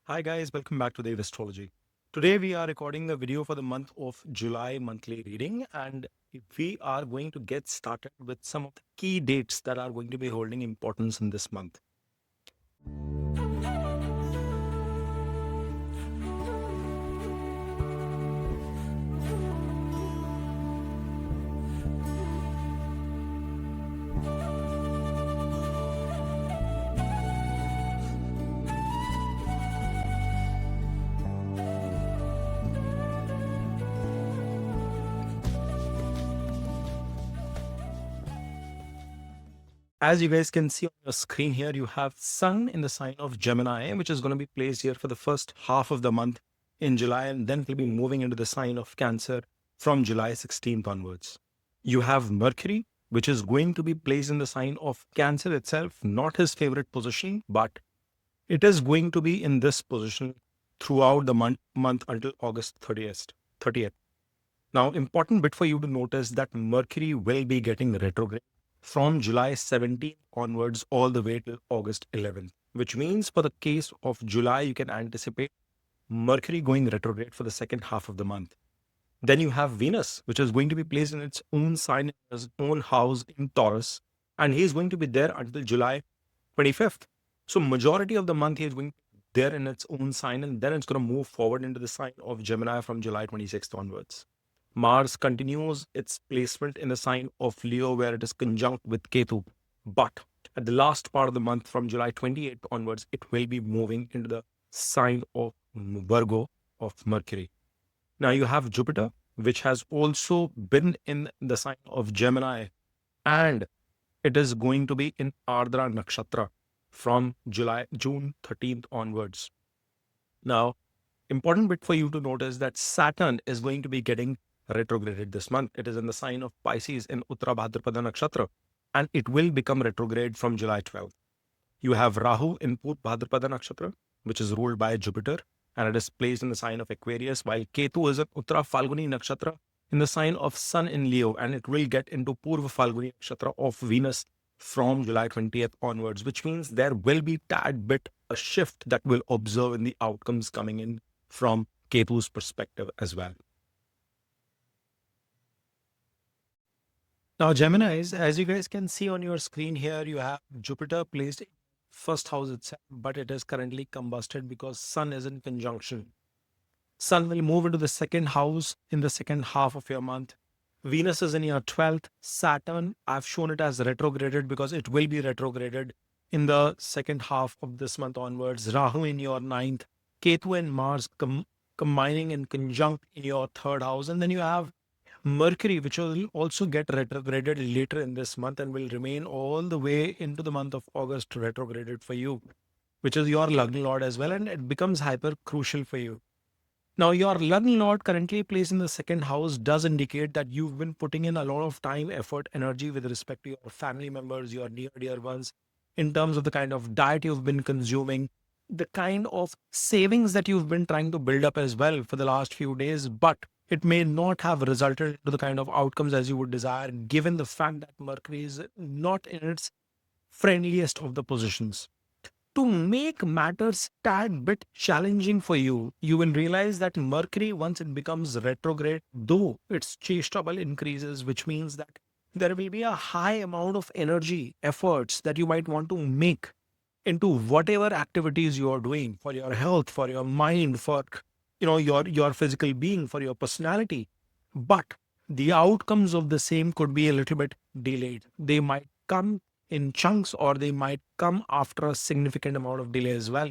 Hi guys, welcome back to the Astrology. Today we are recording a video for the month of July monthly reading, and we are going to get started with some of the key dates that are going to be holding importance in this month. As you guys can see on your screen here, you have Sun in the sign of Gemini, which is going to be placed here for the first half of the month in July, and then it will be moving into the sign of Cancer from July 16th onwards. You have Mercury, which is going to be placed in the sign of Cancer itself, not his favorite position, but it is going to be in this position throughout the month until August 30th. Now, important bit for you to notice that Mercury will be getting retrograde from July 17th onwards all the way till August 11th, which means for the case of July, you can anticipate Mercury going retrograde for the second half of the month. Then you have Venus, which is going to be placed in its own sign, in its own house in Taurus, and he is going to be there until July 25th. So majority of the month he is going there in its own sign, and then it's going to move forward into the sign of Gemini from July 26th onwards. Mars continues its placement in the sign of Leo, where it is conjunct with Ketu. But at the last part of the month, from July 28th onwards, it will be moving into the sign of Virgo of Mercury. Now you have Jupiter, which has also been in the sign of Gemini, and it is going to be in Ardra Nakshatra from June 13th onwards. Now, important bit for you to notice that Saturn is going to be getting retrograded this month. It is in the sign of Pisces in Uttara Bhadrapada Nakshatra, and it will become retrograde from July 12th. You have Rahu in Pur Bhadrapada Nakshatra, which is ruled by Jupiter, and it is placed in the sign of Aquarius, while Ketu is in Uttara Falguni Nakshatra in the sign of Sun in Leo, and it will get into Purva Falguni Nakshatra of Venus from July 20th onwards, which means there will be tad bit a shift that we'll observe in the outcomes coming in from Ketu's perspective as well. Now, Geminis, as you guys can see on your screen here, you have Jupiter placed in first house itself, but it is currently combusted because Sun is in conjunction. Sun will move into the second house in the second half of your month. Venus is in your 12th. Saturn, I've shown it as retrograded because it will be retrograded in the second half of this month onwards. Rahu in your 9th. Ketu and Mars combining in conjunct in your third house. And then you have Mercury, which will also get retrograded later in this month and will remain all the way into the month of August retrograded for you, which is your Lagna Lord as well. And it becomes hyper crucial for you. Now, your Lagna Lord currently placed in the second house does indicate that you've been putting in a lot of time, effort, energy with respect to your family members, your near dear ones, in terms of the kind of diet you've been consuming, the kind of savings that you've been trying to build up as well for the last few days, but it may not have resulted to the kind of outcomes as you would desire, given the fact that Mercury is not in its friendliest of the positions. To make matters tad bit challenging for you, you will realize that Mercury, once it becomes retrograde, though its chase trouble increases, which means that there will be a high amount of energy, efforts that you might want to make into whatever activities you are doing for your health, for your mind, for your physical being, for your personality. But the outcomes of the same could be a little bit delayed. They might come in chunks, or they might come after a significant amount of delay as well.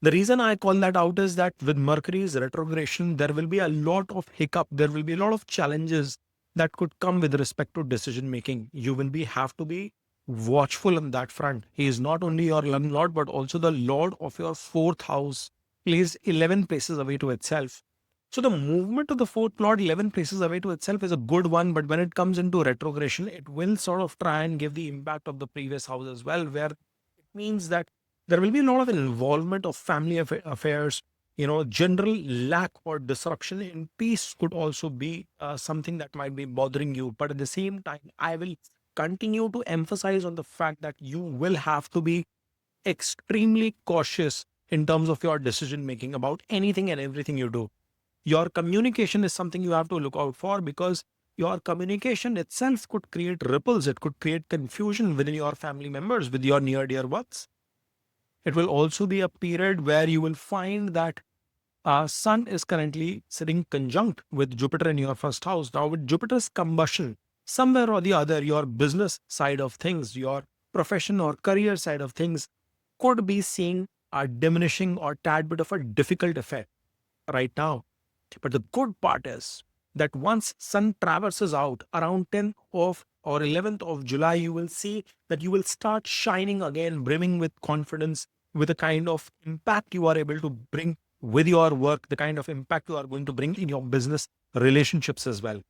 The reason I call that out is that with Mercury's retrogression, there will be a lot of hiccup, there will be a lot of challenges that could come with respect to decision making. You will have to be watchful on that front. He is not only your landlord, but also the lord of your fourth house, placed 11 places away to itself. So the movement of the fourth lord 11 places away to itself is a good one, but when it comes into retrogression, it will sort of try and give the impact of the previous house as well, where it means that there will be a lot of involvement of family affairs. General lack or disruption in peace could also be something that might be bothering you. But at the same time, I will continue to emphasize on the fact that you will have to be extremely cautious in terms of your decision making about anything and everything you do. Your communication is something you have to look out for, because your communication itself could create ripples. It could create confusion within your family members, with your near dear ones. It will also be a period where you will find that Sun is currently sitting conjunct with Jupiter in your first house. Now, with Jupiter's combustion, somewhere or the other, your business side of things, your profession or career side of things could be seeing a diminishing or tad bit of a difficult effect right now. But the good part is that once Sun traverses out around 10th of or 11th of July, you will see that you will start shining again, brimming with confidence, with the kind of impact you are able to bring with your work, the kind of impact you are going to bring in your business relationships as well.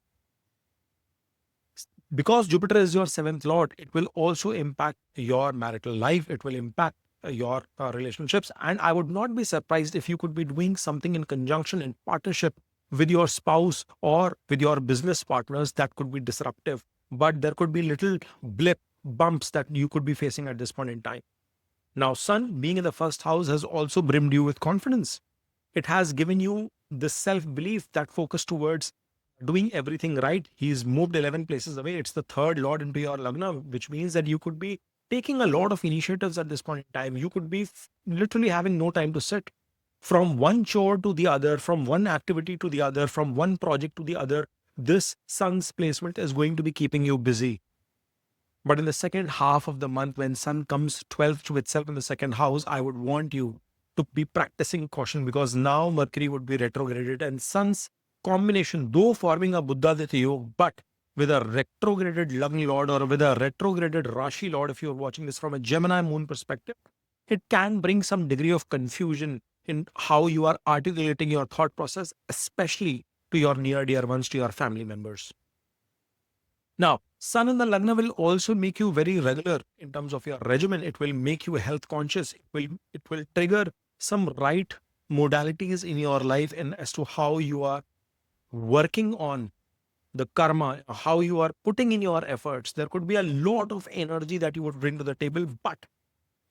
Because Jupiter is your seventh lord, it will also impact your marital life. It will impact your relationships. And I would not be surprised if you could be doing something in conjunction, in partnership with your spouse or with your business partners that could be disruptive. But there could be little bumps that you could be facing at this point in time. Now, Sun being in the first house has also brimmed you with confidence. It has given you this self belief that focus towards doing everything right. He's moved 11 places away. It's the third lord into your Lagna, which means that you could be taking a lot of initiatives at this point in time. You could be literally having no time to sit. From one chore to the other, from one activity to the other, from one project to the other, this Sun's placement is going to be keeping you busy. But in the second half of the month, when Sun comes 12th to itself in the second house, I would want you to be practicing caution, because now Mercury would be retrograded and Sun's combination, though forming a Buddha-Aditya Yoga, but with a retrograded Lagna Lord or with a retrograded Rashi Lord, if you're watching this from a Gemini moon perspective, it can bring some degree of confusion in how you are articulating your thought process, especially to your near dear ones, to your family members. Now, Sun in the Lagna will also make you very regular in terms of your regimen. It will make you health conscious. It will trigger some right modalities in your life, and as to how you are working on the karma, how you are putting in your efforts. There could be a lot of energy that you would bring to the table. But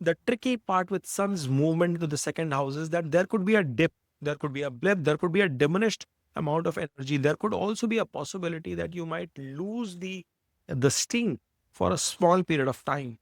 the tricky part with Sun's movement into the second house is that there could be a dip, there could be a blip, there could be a diminished amount of energy. There could also be a possibility that you might lose the sting for a small period of time.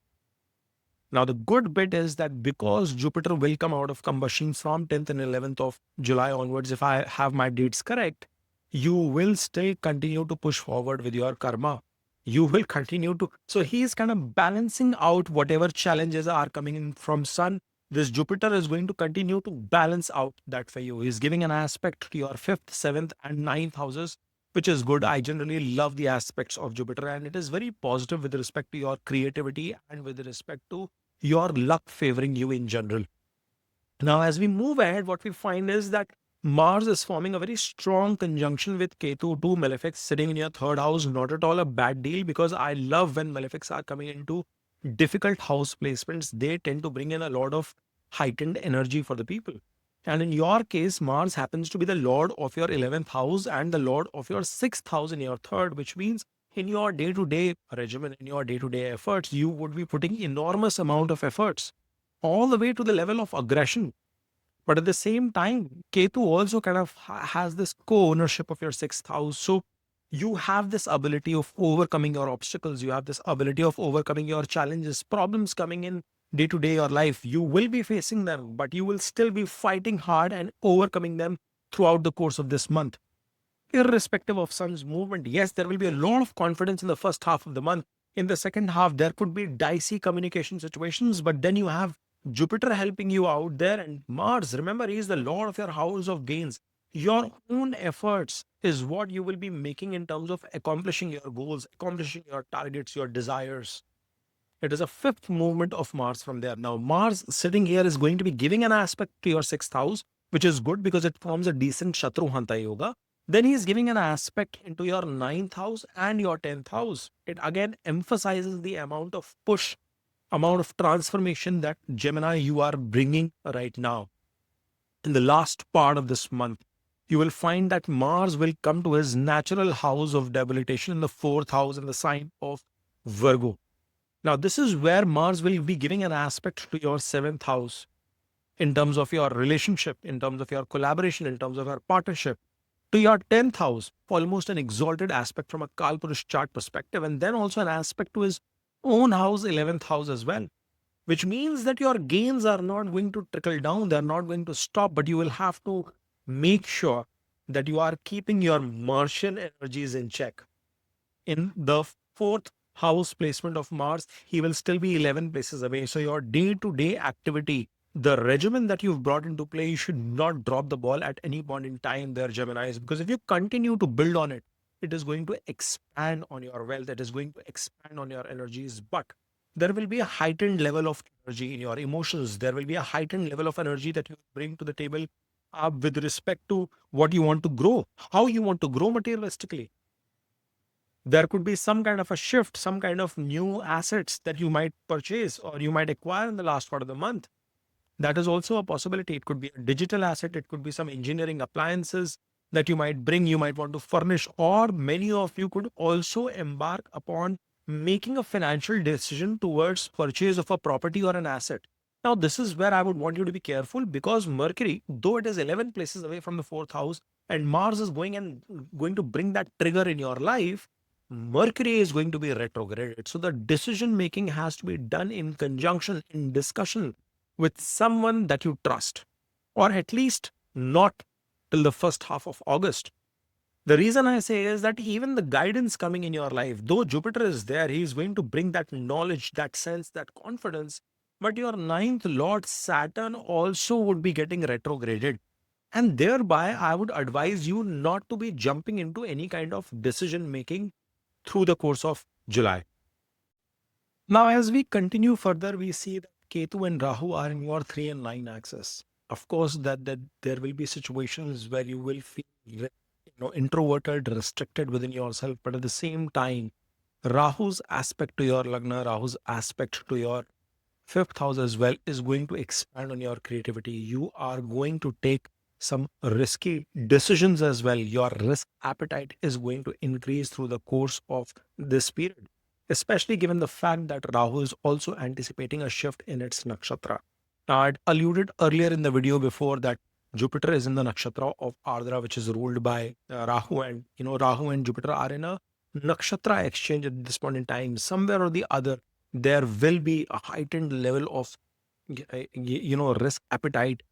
Now, the good bit is that because Jupiter will come out of combustion from 10th and 11th of July onwards, if I have my dates correct, you will still continue to push forward with your karma. You will continue to. So he is kind of balancing out whatever challenges are coming in from Sun. This Jupiter is going to continue to balance out that for you. He's giving an aspect to your 5th, 7th, and 9th houses, which is good. I generally love the aspects of Jupiter, and it is very positive with respect to your creativity and with respect to your luck favoring you in general. Now, as we move ahead, what we find is that Mars is forming a very strong conjunction with Ketu, two malefics sitting in your third house. Not at all a bad deal, because I love when malefics are coming into difficult house placements. They tend to bring in a lot of heightened energy for the people. And in your case, Mars happens to be the lord of your 11th house and the lord of your 6th house in your third, which means in your day-to-day regimen, in your day-to-day efforts, you would be putting enormous amount of efforts all the way to the level of aggression. But at the same time, Ketu also kind of has this co-ownership of your 6th house. So you have this ability of overcoming your obstacles. You have this ability of overcoming your challenges, problems coming in day to day your life. You will be facing them, but you will still be fighting hard and overcoming them throughout the course of this month. Irrespective of Sun's movement, yes, there will be a lot of confidence in the first half of the month. In the second half, there could be dicey communication situations, but then you have Jupiter helping you out there, and Mars, remember, he is the lord of your house of gains. Your own efforts is what you will be making in terms of accomplishing your goals, accomplishing your targets, your desires. It is a fifth movement of Mars from there. Now, Mars sitting here is going to be giving an aspect to your 6th house, which is good because it forms a decent Shatru Hanta Yoga. Then he is giving an aspect into your 9th house and your 10th house. It again emphasizes the amount of push, amount of transformation that Gemini you are bringing right now. In the last part of this month, you will find that Mars will come to his natural house of debilitation in the 4th house in the sign of Virgo. Now, this is where Mars will be giving an aspect to your 7th house. in terms of your relationship, in terms of your collaboration, in terms of your partnership, to your 10th house, almost an exalted aspect from a Kalpurush chart perspective, and then also an aspect to his own house, 11th house as well, which means that your gains are not going to trickle down, they're not going to stop, but you will have to make sure that you are keeping your Martian energies in check. In the fourth house placement of Mars, he will still be 11 places away. So, your day to day activity, the regimen that you've brought into play, you should not drop the ball at any point in time there, Geminis, because if you continue to build on it, it is going to expand on your wealth, it is going to expand on your energies. But there will be a heightened level of energy in your emotions. There will be a heightened level of energy that you bring to the table with respect to what you want to grow, how you want to grow materialistically. There could be some kind of a shift, some kind of new assets that you might purchase or you might acquire in the last part of the month. That is also a possibility. It could be a digital asset, it could be some engineering appliances that you might bring, you might want to furnish, or many of you could also embark upon making a financial decision towards purchase of a property or an asset. Now, this is where I would want you to be careful, because Mercury, though it is 11 places away from the fourth house, and Mars is going to bring that trigger in your life, Mercury is going to be retrograded. So the decision making has to be done in conjunction, in discussion with someone that you trust, or at least not till the first half of August. The reason I say is that even the guidance coming in your life, though Jupiter is there, he is going to bring that knowledge, that sense, that confidence. But your ninth Lord Saturn also would be getting retrograded. And thereby, I would advise you not to be jumping into any kind of decision making through the course of July. Now, as we continue further, we see that Ketu and Rahu are in your 3 and 9 axis. Of course, that there will be situations where you will feel introverted, restricted within yourself, but at the same time, Rahu's aspect to your Lagna, Rahu's aspect to your fifth house as well is going to expand on your creativity. You are going to take some risky decisions as well. Your risk appetite is going to increase through the course of this period, especially given the fact that Rahu is also anticipating a shift in its nakshatra. Now, I'd alluded earlier in the video before that Jupiter is in the nakshatra of Ardra, which is ruled by Rahu, and Rahu and Jupiter are in a nakshatra exchange at this point in time. Somewhere or the other, there will be a heightened level of risk appetite,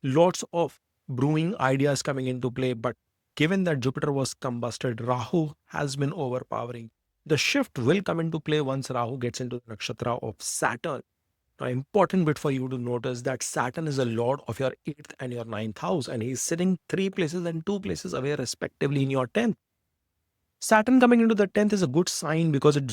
lots of brewing ideas coming into play. But given that Jupiter was combusted, Rahu has been overpowering. The shift will come into play once Rahu gets into the nakshatra of Saturn. Now, important bit for you to notice that Saturn is a lord of your 8th and your 9th house, and he's sitting 3 places and 2 places away respectively in your 10th. Saturn coming into the 10th is a good sign, because it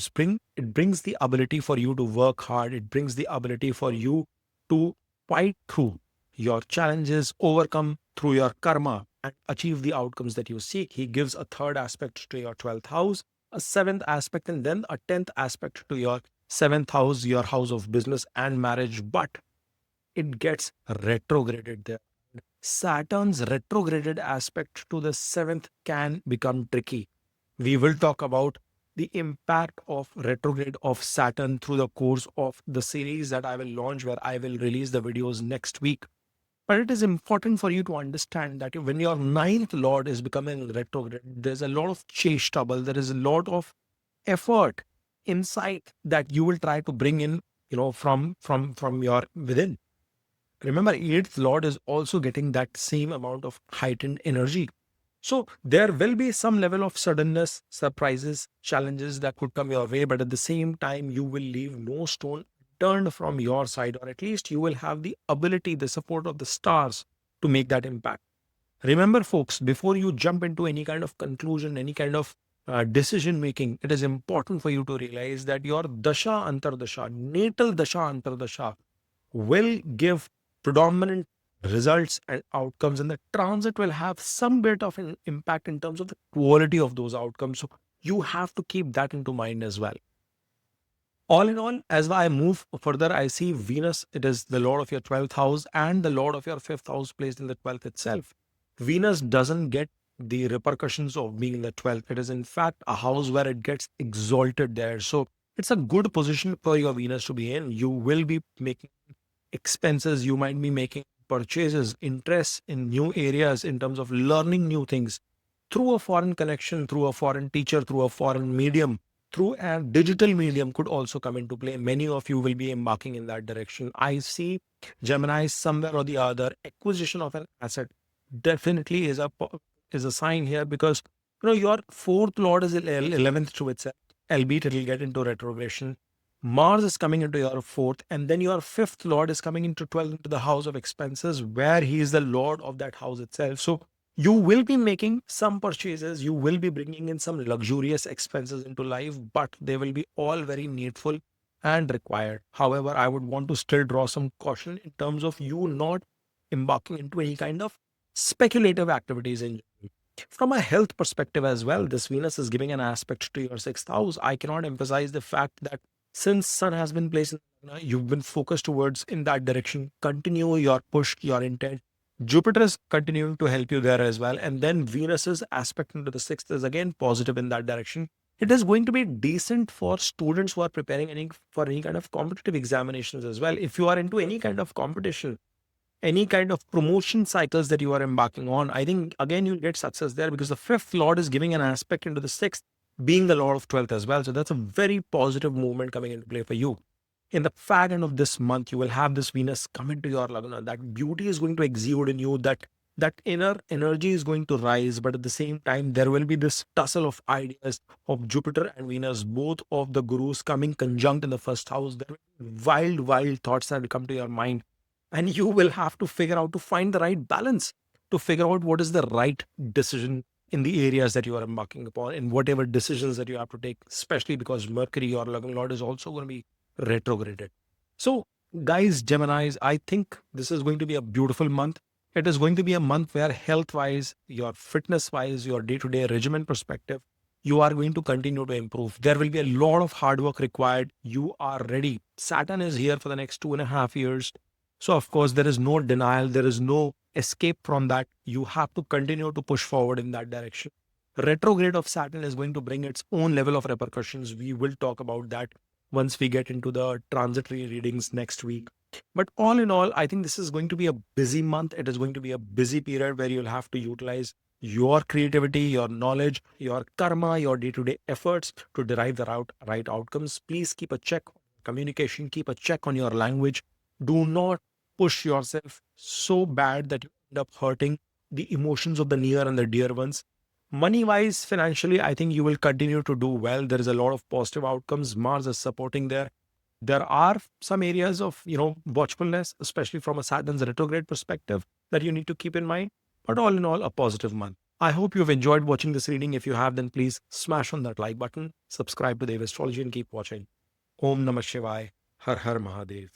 brings the ability for you to work hard. It brings the ability for you to fight through your challenges, overcome through your karma, and achieve the outcomes that you seek. He gives a third aspect to your 12th house, a seventh aspect, and then a 10th aspect to your seventh house, your house of business and marriage. But it gets retrograded there. Saturn's retrograded aspect to the seventh can become tricky. We will talk about the impact of retrograde of Saturn through the course of the series that I will launch, where I will release the videos next week. But it is important for you to understand that when your ninth lord is becoming retrograde, there's a lot of chase trouble. There is a lot of effort, insight that you will try to bring in, from your within. Remember, eighth lord is also getting that same amount of heightened energy. So there will be some level of suddenness, surprises, challenges that could come your way, but at the same time, you will leave no stone turned from your side, or at least you will have the ability, the support of the stars to make that impact. Remember, folks, before you jump into any kind of conclusion, any kind of decision making, it is important for you to realize that your dasha antardasha, natal dasha antardasha, will give predominant results and outcomes, and the transit will have some bit of an impact in terms of the quality of those outcomes. So you have to keep that into mind as well. All in all, as I move further, I see Venus, it is the lord of your 12th house and the lord of your 5th house placed in the 12th itself. Venus doesn't get the repercussions of being in the 12th. It is in fact a house where it gets exalted there. So it's a good position for your Venus to be in. You will be making expenses, you might be making purchases, interest in new areas in terms of learning new things through a foreign connection, through a foreign teacher, through a foreign medium, through a digital medium could also come into play. Many of you will be embarking in that direction. I see Gemini somewhere or the other. Acquisition of an asset definitely is a sign here, because your fourth lord is 11th to itself, albeit it will get into retrogression. Mars is coming into your fourth, and then your fifth lord is coming into 12th, into the house of expenses, where he is the lord of that house itself. So you will be making some purchases, you will be bringing in some luxurious expenses into life, but they will be all very needful and required. However, I would want to still draw some caution in terms of you not embarking into any kind of speculative activities in general. From a health perspective as well, this Venus is giving an aspect to your sixth house. I cannot emphasize the fact that since Sun has been placed in, you've been focused towards in that direction. Continue your push, your intent. Jupiter is continuing to help you there as well. And then Venus's aspect into the sixth is again positive in that direction. It is going to be decent for students who are preparing for any kind of competitive examinations as well. If you are into any kind of competition, any kind of promotion cycles that you are embarking on, I think again you'll get success there, because the fifth lord is giving an aspect into the sixth, being the lord of 12th as well. So that's a very positive movement coming into play for you. In the fag end of this month, you will have this Venus come into your Lagna. That beauty is going to exude in you. That inner energy is going to rise, but at the same time, there will be this tussle of ideas of Jupiter and Venus, both of the gurus coming conjunct in the first house. There will be wild, wild thoughts that will come to your mind, and you will have to figure out to find the right balance, to figure out what is the right decision in the areas that you are embarking upon, in whatever decisions that you have to take, especially because Mercury, your Lagna Lord, is also going to be retrograded. So, guys, Geminis, I think this is going to be a beautiful month. It is going to be a month where health wise, your fitness wise, your day to day regimen perspective, you are going to continue to improve. There will be a lot of hard work required. You are ready. Saturn is here for the next 2.5 years. So, of course, there is no denial, there is no escape from that. You have to continue to push forward in that direction. Retrograde of Saturn is going to bring its own level of repercussions. We will talk about that once we get into the transitory readings next week. But all in all, I think this is going to be a busy month. It is going to be a busy period where you'll have to utilize your creativity, your knowledge, your karma, your day to day efforts to derive the right outcomes. Please keep a check on communication, keep a check on your language. Do not push yourself so bad that you end up hurting the emotions of the near and the dear ones. Money wise, financially, I think you will continue to do well. There is a lot of positive outcomes. Mars is supporting there. There are some areas of, watchfulness, especially from a Saturn's retrograde perspective, that you need to keep in mind. But all in all, a positive month. I hope you've enjoyed watching this reading. If you have, then please smash on that like button, subscribe to Dev Astrology, and keep watching. Om Namah Shivaya. Har Har Mahadev.